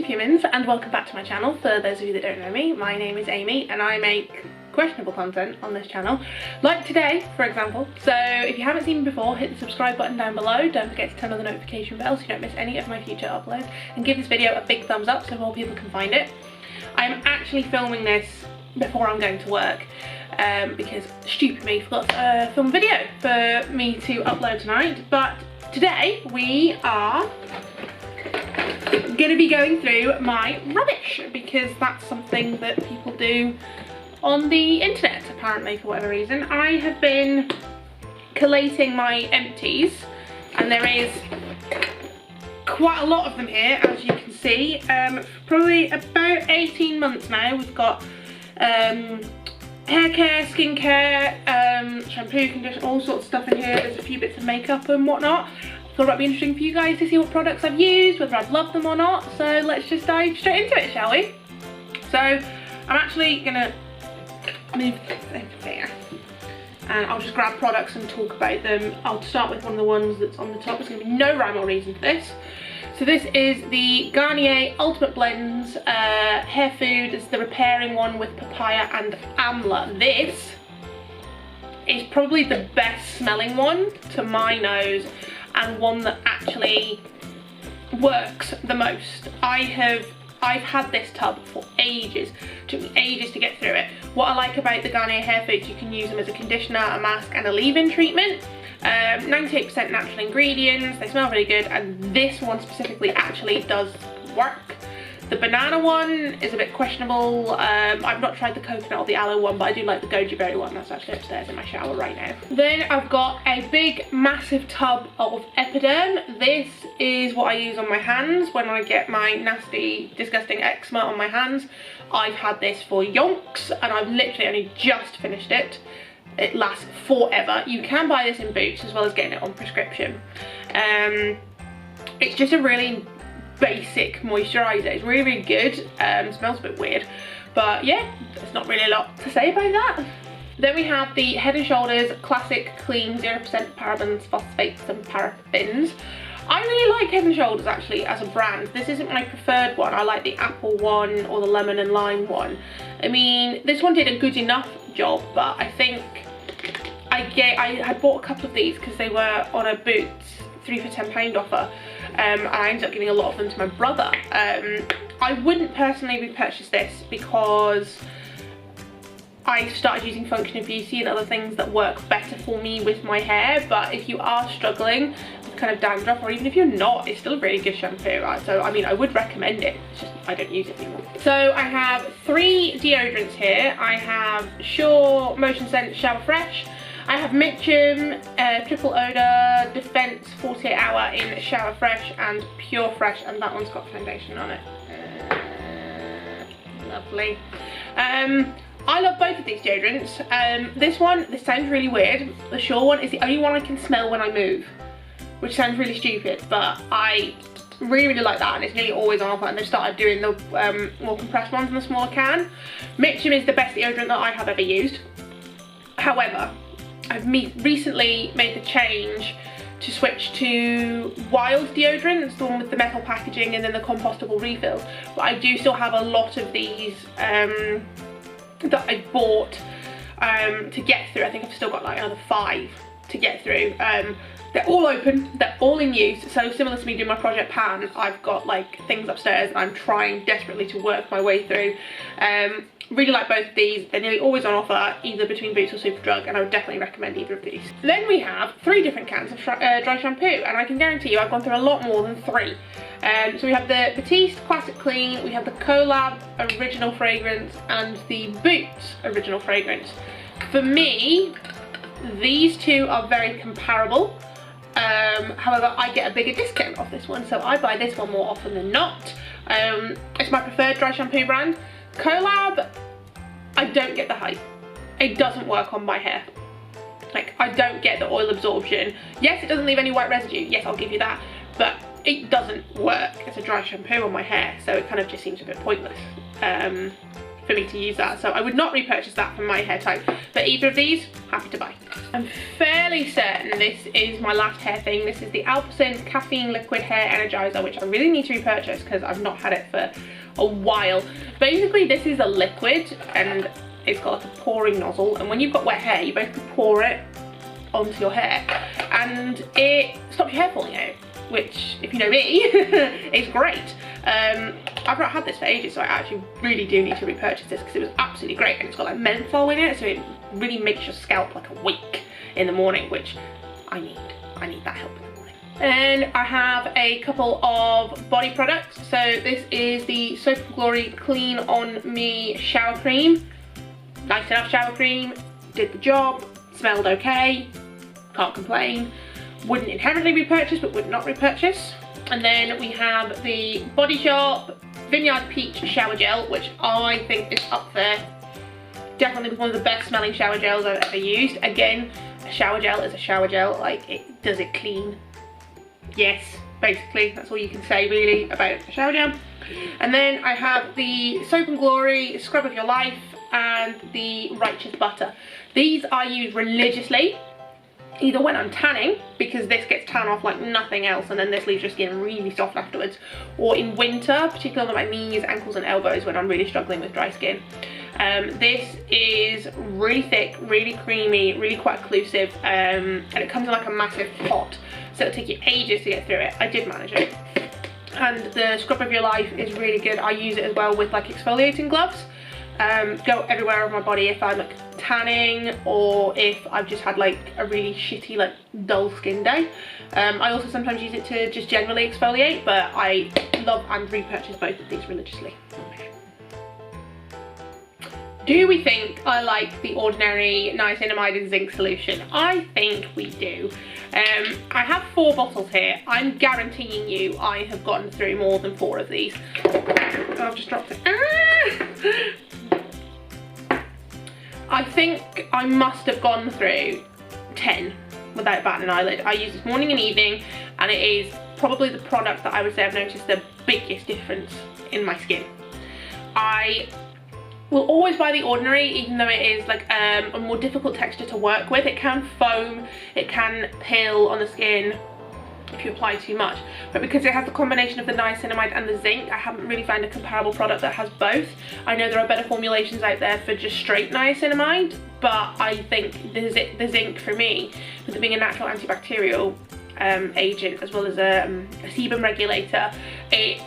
YouTube humans, and welcome back to my channel. For those of you that don't know me, my name is Amy and I make questionable content on this channel, like today for example. So if you haven't seen me before, hit the subscribe button down below. Don't forget to turn on the notification bell so you don't miss any of my future uploads, and give this video a big thumbs up so more people can find it. I'm actually filming this before I'm going to work because stupid me forgot to film a video for me to upload tonight. But today we are going to be going through my rubbish because that's something that people do on the internet apparently for whatever reason. I have been collating my empties and there is quite a lot of them here, as you can see. Probably about 18 months now. We've got hair care, skincare, shampoo, conditioner, all sorts of stuff in here. There's a few bits of makeup and whatnot. Thought it might be interesting for you guys to see what products I've used, whether I've loved them or not. So let's just dive straight into it, shall we? So I'm actually gonna move this over there and I'll just grab products and talk about them. I'll start with one of the ones that's on the top. There's gonna be no rhyme or reason for this. So this is the Garnier Ultimate Blends hair food. It's the repairing one with papaya and amla. This is probably the best smelling one to my nose, and one that actually works the most. I've had this tub for ages. It took me ages to get through it. What I like about the Garnier hair foods, you can use them as a conditioner, a mask and a leave-in treatment. 98% natural ingredients, they smell really good, and this one specifically actually does work. The banana one is a bit questionable. I've not tried the coconut or the aloe one, but I do like the goji berry one. That's actually upstairs in my shower right now. Then I've got a big massive tub of Epiderm. This is what I use on my hands when I get my nasty disgusting eczema on my hands. I've had this for yonks and I've literally only just finished it. It lasts forever. You can buy this in Boots as well as getting it on prescription. It's just a really basic moisturizer. It's really, really good. Smells a bit weird, but yeah, there's not really a lot to say about that. Then we have the Head & Shoulders Classic Clean 0% parabens, phosphates and paraffins. I really like Head & Shoulders actually as a brand. This isn't my preferred one. I like the apple one or the lemon and lime one. I mean, this one did a good enough job, but I think I had bought a couple of these because they were on a Boots 3 for £10 offer. And I ended up giving a lot of them to my brother. I wouldn't personally repurchase this because I started using Function of Beauty and other things that work better for me with my hair. But if you are struggling with kind of dandruff, or even if you're not, it's still a really good shampoo. So I mean, I would recommend it. It's just I don't use it anymore. So I have 3 deodorants here. I have Sure Motion Scent Shower Fresh. I have Mitchum Triple Odor Defense 48 Hour in Shower Fresh and Pure Fresh, and that one's got foundation on it. Lovely. I love both of these deodorants. This sounds really weird. The Sure one is the only one I can smell when I move, which sounds really stupid, but I really, really like that, and it's nearly always on offer, and they've started doing the more compressed ones in the smaller can. Mitchum is the best deodorant that I have ever used. However, I've recently made the change to switch to Wild deodorants, the one with the metal packaging and then the compostable refills. But I do still have a lot of these that I bought to get through. I think I've still got like another 5 to get through. They're all open, they're all in use. So similar to me doing my Project Pan, I've got like things upstairs and I'm trying desperately to work my way through. Really like both of these. They're nearly always on offer, either between Boots or Superdrug, and I would definitely recommend either of these. Then we have 3 different cans of dry shampoo, and I can guarantee you I've gone through a lot more than 3. So we have the Petite Classic Clean, we have the Collab Original Fragrance, and the Boots Original Fragrance. For me, these 2 are very comparable. However, I get a bigger discount off this one, so I buy this one more often than not. It's my preferred dry shampoo brand. Collab, I don't get the hype. It doesn't work on my hair. Like, I don't get the oil absorption. Yes, it doesn't leave any white residue. Yes, I'll give you that. But it doesn't work as a dry shampoo on my hair, so it kind of just seems a bit pointless. for me to use that, so I would not repurchase that from my hair type. But either of these, happy to buy. I'm fairly certain this is my last hair thing. This is the Alpecin Caffeine Liquid Hair Energizer, which I really need to repurchase because I've not had it for a while. Basically, this is a liquid and it's got like a pouring nozzle, and when you've got wet hair, you basically pour it onto your hair and it stops your hair falling out, which, if you know me, is great. I've not had this for ages, so I actually really do need to repurchase this because it was absolutely great, and it's got like menthol in it, so it really makes your scalp like awake in the morning, which I need. I need that help in the morning. And I have a couple of body products. So this is the Soap & Glory Clean On Me Shower Cream. Nice enough shower cream, did the job, smelled okay, can't complain. Wouldn't inherently repurchase, but would not repurchase. And then we have the Body Shop Vineyard Peach Shower Gel, which I think is up there. Definitely one of the best smelling shower gels I've ever used. Again, a shower gel is a shower gel, like does it clean? Yes, basically, that's all you can say really about a shower gel. And then I have the Soap & Glory Scrub of Your Life and the Righteous Butter. These I use religiously, either when I'm tanning, because this gets tan off like nothing else, and then this leaves your skin really soft afterwards, or in winter, particularly on my knees, ankles and elbows when I'm really struggling with dry skin. This is really thick, really creamy, really quite occlusive, and it comes in like a massive pot, so it'll take you ages to get through it. I did manage it. And the Scrub of Your Life is really good. I use it as well with like exfoliating gloves. Go everywhere on my body if I'm like tanning, or if I've just had like a really shitty like dull skin day. I also sometimes use it to just generally exfoliate, but I love and repurchase both of these religiously. Do we think I like the ordinary niacinamide and zinc solution? I think we do. I have 4 bottles here. I'm guaranteeing you I have gotten through more than 4 of these. Oh, I've just dropped it. I think I must have gone through 10 without batting an eyelid. I use this morning and evening, and it is probably the product that I would say I've noticed the biggest difference in my skin. I will always buy the ordinary, even though it is like a more difficult texture to work with. It can foam, it can pill on the skin if you apply too much, but because it has the combination of the niacinamide and the zinc, I haven't really found a comparable product that has both. I know there are better formulations out there for just straight niacinamide, but I think the zinc for me, with it being a natural antibacterial agent as well as a sebum regulator, it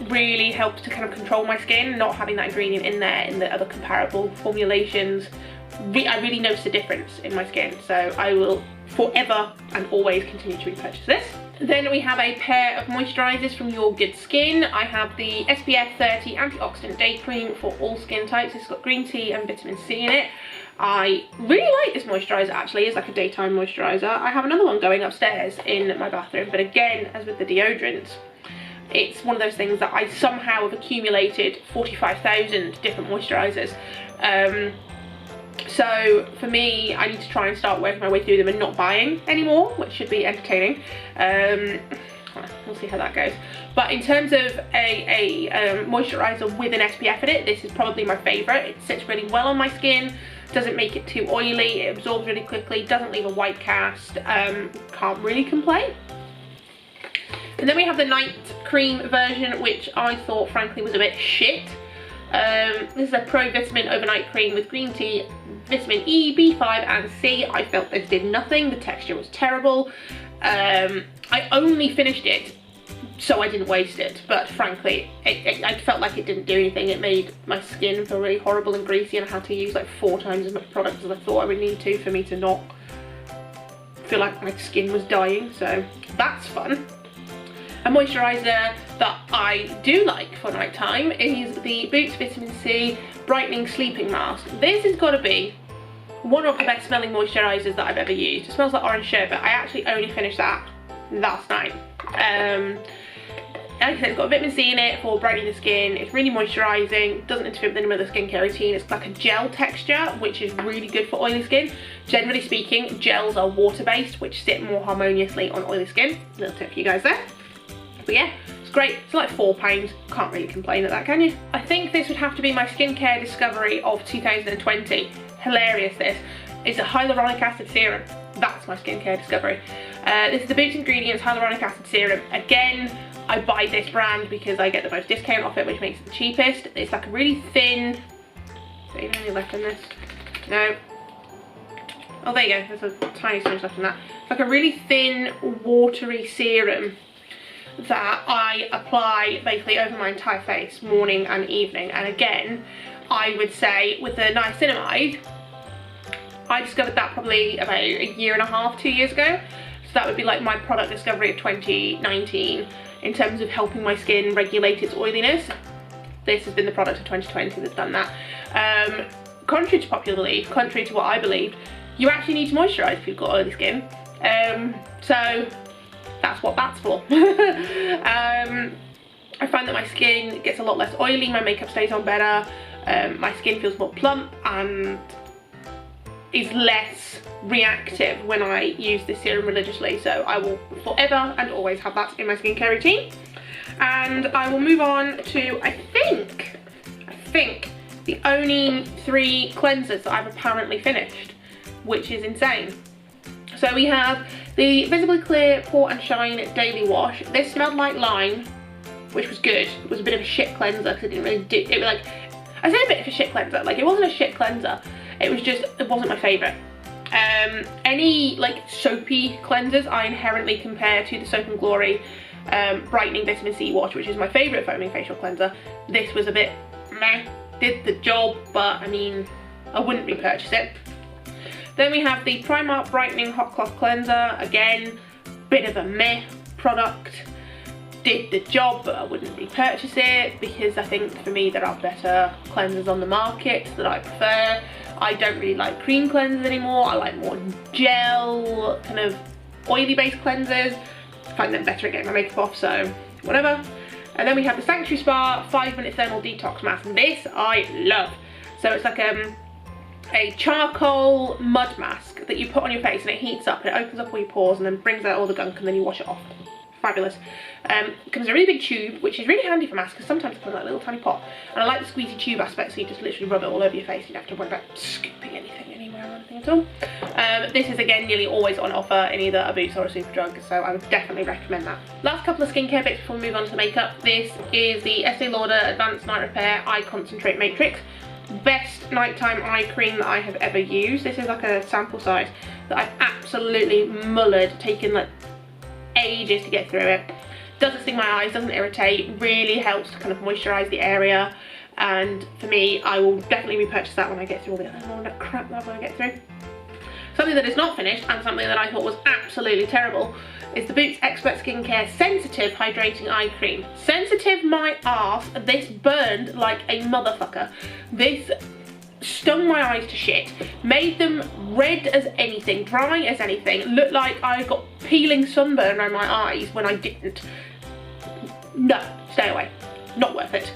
really helps to kind of control my skin. Not having that ingredient in there in the other comparable formulations, I really notice a difference in my skin, so I will forever and always continue to repurchase this. Then we have a pair of moisturisers from Your Good Skin. I have the SPF 30 Antioxidant Day Cream for all skin types. It's got green tea and vitamin C in it. I really like this moisturiser actually. It's like a daytime moisturiser. I have another one going upstairs in my bathroom, but again, as with the deodorants, it's one of those things that I somehow have accumulated 45,000 different moisturisers. So for me, I need to try and start working my way through them and not buying anymore, which should be entertaining. We'll see how that goes. But in terms of a moisturiser with an SPF in it, this is probably my favourite. It sits really well on my skin, doesn't make it too oily, it absorbs really quickly, doesn't leave a white cast, can't really complain. And then we have the night cream version, which I thought frankly was a bit shit. This is a Pro Vitamin Overnight Cream with green tea, vitamin E, B5 and C. I felt this did nothing. The texture was terrible. I only finished it so I didn't waste it, but frankly I felt like it didn't do anything. It made my skin feel really horrible and greasy, and I had to use like 4 times as much product as I thought I would need to for me to not feel like my skin was dying, so that's fun. A moisturiser that I do like for night time is the Boots Vitamin C Brightening Sleeping Mask. This has got to be one of the best smelling moisturisers that I've ever used. It smells like orange sherbet. I actually only finished that last night. Like I said, it's got vitamin C in it for brightening the skin. It's really moisturising, doesn't interfere with any other skincare routine. It's like a gel texture, which is really good for oily skin. Generally speaking, gels are water-based, which sit more harmoniously on oily skin. Little tip for you guys there. But yeah, it's great. It's like £4. Can't really complain at that, can you? I think this would have to be my skincare discovery of 2020. Hilarious this. It's a hyaluronic acid serum. That's my skincare discovery. This is the Boots Ingredients Hyaluronic Acid Serum. Again, I buy this brand because I get the most discount off it, which makes it the cheapest. It's like a really thin... Is there even any left in this? No. Oh, there you go. There's a tiny smudge left in that. It's like a really thin, watery serum that I apply basically over my entire face, morning and evening. And again, I would say with the niacinamide, I discovered that probably about a year and a half, 2 years ago. So that would be like my product discovery of 2019 in terms of helping my skin regulate its oiliness. This has been the product of 2020 that's done that. Contrary to popular belief, contrary to what I believed, you actually need to moisturise if you've got oily skin. So that's what that's for. I find that my skin gets a lot less oily, my makeup stays on better, my skin feels more plump and is less reactive when I use this serum religiously. So I will forever and always have that in my skincare routine. And I will move on to, I think the only 3 cleansers that I've apparently finished, which is insane. So we have the Visibly Clear Pore and Shine Daily Wash. This smelled like lime, which was good. It was a bit of a shit cleanser because it didn't really do, it was like, I say a bit of a shit cleanser, like it wasn't a shit cleanser, it was just, it wasn't my favourite. Any like soapy cleansers I inherently compare to the Soap and Glory Brightening Vitamin C Wash, which is my favourite foaming facial cleanser. This was a bit meh, did the job, but I mean, I wouldn't repurchase it. Then we have the Primark Brightening Hot Cloth Cleanser. Again, bit of a meh product. Did the job, but I wouldn't repurchase it because I think for me there are better cleansers on the market that I prefer. I don't really like cream cleansers anymore. I like more gel, kind of oily based cleansers. I find them better at getting my makeup off, so whatever. And then we have the Sanctuary Spa 5-minute Thermal Detox Mask. And this I love. So it's like a charcoal mud mask that you put on your face and it heats up and it opens up all your pores and then brings out all the gunk and then you wash it off. Fabulous. It comes in a really big tube, which is really handy for masks because sometimes it comes in like a little tiny pot. And I like the squeezy tube aspect, so you just literally rub it all over your face. You don't have to worry about scooping anything anywhere or anything at all. This is again nearly always on offer in either a Boots or a Superdrug, so I would definitely recommend that. Last couple of skincare bits before we move on to makeup. This is the Estee Lauder Advanced Night Repair Eye Concentrate Matrix. Best nighttime eye cream that I have ever used. This is like a sample size that I've absolutely mullered, taken like ages to get through it. Doesn't sting my eyes, doesn't irritate, really helps to kind of moisturise the area, and for me I will definitely repurchase that when I get through all the other crap that I'm going to get through. Something that is not finished and something that I thought was absolutely terrible is the Boots Expert Skincare Sensitive Hydrating Eye Cream. Sensitive my arse, this burned like a motherfucker. This stung my eyes to shit, made them red as anything, dry as anything, looked like I got peeling sunburn around my eyes when I didn't. No, stay away, not worth it.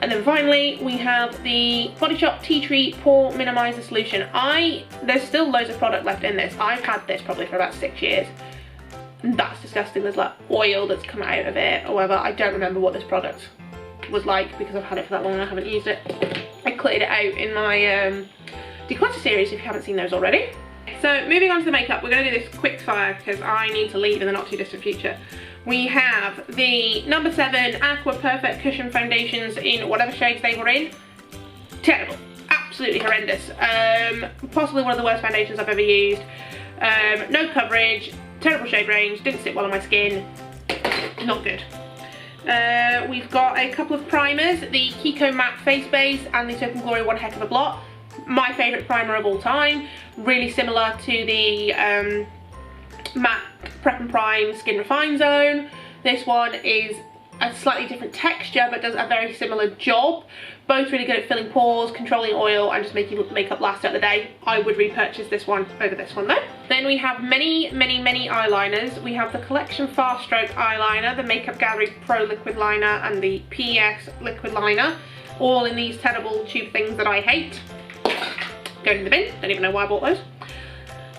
And then finally we have the Body Shop Tea Tree Pore Minimizer Solution. There's still loads of product left in this. I've had this probably for about 6 years. That's disgusting. There's like oil that's come out of it or whatever. I don't remember what this product was like because I've had it for that long and I haven't used it. I cleared it out in my declutter series if you haven't seen those already. So moving on to the makeup, we're going to do this quick fire because I need to leave in the not too distant future. We have the number 7 Aqua Perfect Cushion Foundations in whatever shades they were in. Terrible, absolutely horrendous. Possibly one of the worst foundations I've ever used. No coverage, terrible shade range, didn't sit well on my skin, not good. We've got a couple of primers, the Kiko Matte Face Base and the Soap and Glory One Heck of a Blot. My favourite primer of all time, really similar to the Matte Prep and Prime Skin Refine Zone. This one is a slightly different texture but does a very similar job. Both really good at filling pores, controlling oil and just making makeup last out the day. I would repurchase this one over this one though. Then we have many eyeliners. We have the Collection Fast Stroke Eyeliner, the Makeup Gallery Pro Liquid Liner and the PS Liquid Liner. All in these terrible tube things that I hate. Go in the bin, don't even know why I bought those.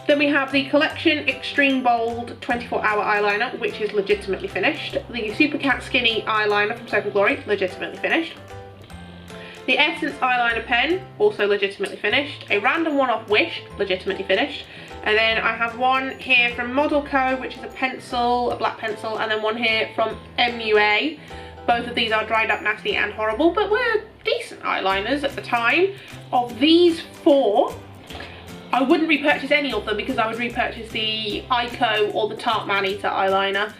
Then we have the Collection Extreme Bold 24-hour eyeliner, which is legitimately finished. The Super Cat Skinny eyeliner from Soap & Glory, legitimately finished. The Essence eyeliner pen, also legitimately finished. A random one-off Wish, legitimately finished. And then I have one here from Model Co, which is a pencil, a black pencil, and then one here from MUA. Both of these are dried up, nasty and horrible, but were decent eyeliners at the time. Of these four, I wouldn't repurchase any of them because I would repurchase the Ico or the Tarte Maneater eyeliner.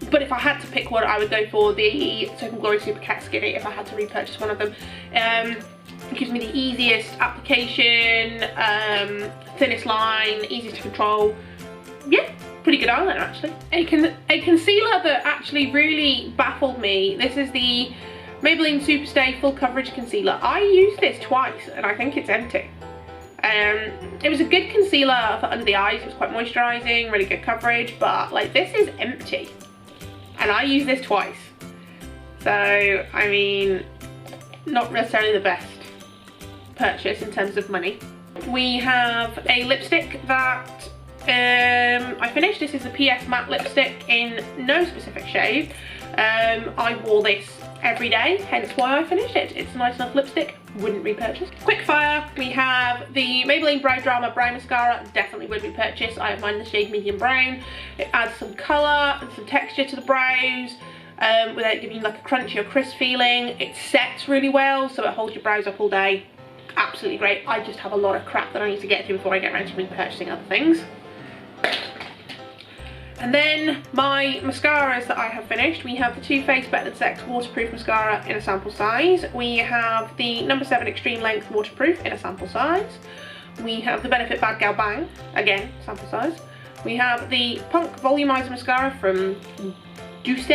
But if I had to pick one, I would go for the Soap & Glory Super Cat Skinny if I had to repurchase one of them. It gives me the easiest application, thinnest line, easiest to control. Yeah, pretty good eyeliner actually. A concealer that actually really baffled me. This is the Maybelline Superstay Full Coverage Concealer. I used this twice and I think it's empty. It was a good concealer for under the eyes. It was quite moisturising, really good coverage, but like this is empty. And I used this twice. So, I mean, not necessarily the best purchase in terms of money. We have a lipstick that I finished. This is a PS Matte lipstick in no specific shade. I wore this every day, hence why I finished it. It's a nice enough lipstick, wouldn't repurchase. Quickfire, we have the Maybelline Brow Drama Brow Mascara, definitely would repurchase. I have mine in the shade medium brown. It adds some colour and some texture to the brows without giving you like a crunchy or crisp feeling. It sets really well, so it holds your brows up all day. Absolutely great. I just have a lot of crap that I need to get to before I get around to repurchasing other things. And then my mascaras that I have finished, we have the Too Faced Better Than Sex Waterproof Mascara in a sample size. We have the No. 7 Extreme Length Waterproof in a sample size. We have the Benefit Bad Gal Bang, again, sample size. We have the Punk Volumizer Mascara from Duce,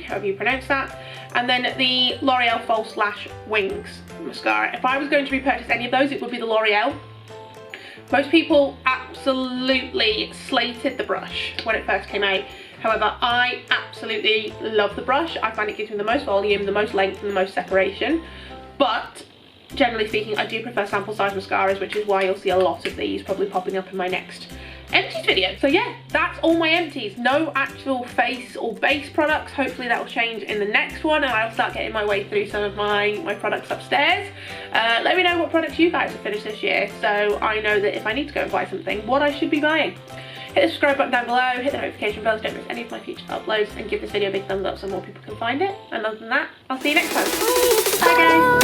however you pronounce that. And then the L'Oreal False Lash Wings Mascara. If I was going to repurchase any of those, it would be the L'Oreal. Most people absolutely slated the brush when it first came out. However, I absolutely love the brush. I find it gives me the most volume, the most length and the most separation. But generally speaking, I do prefer sample size mascaras, which is why you'll see a lot of these probably popping up in my next Empties video. So yeah, that's all my Empties. No actual face or base products. Hopefully that will change in the next one and I'll start getting my way through some of my products upstairs. Let me know what products you guys have finished this year so I know that if I need to go and buy something, what I should be buying. Hit the subscribe button down below, hit the notification bell so don't miss any of my future uploads and give this video a big thumbs up so more people can find it. And other than that, I'll see you next time. Bye guys!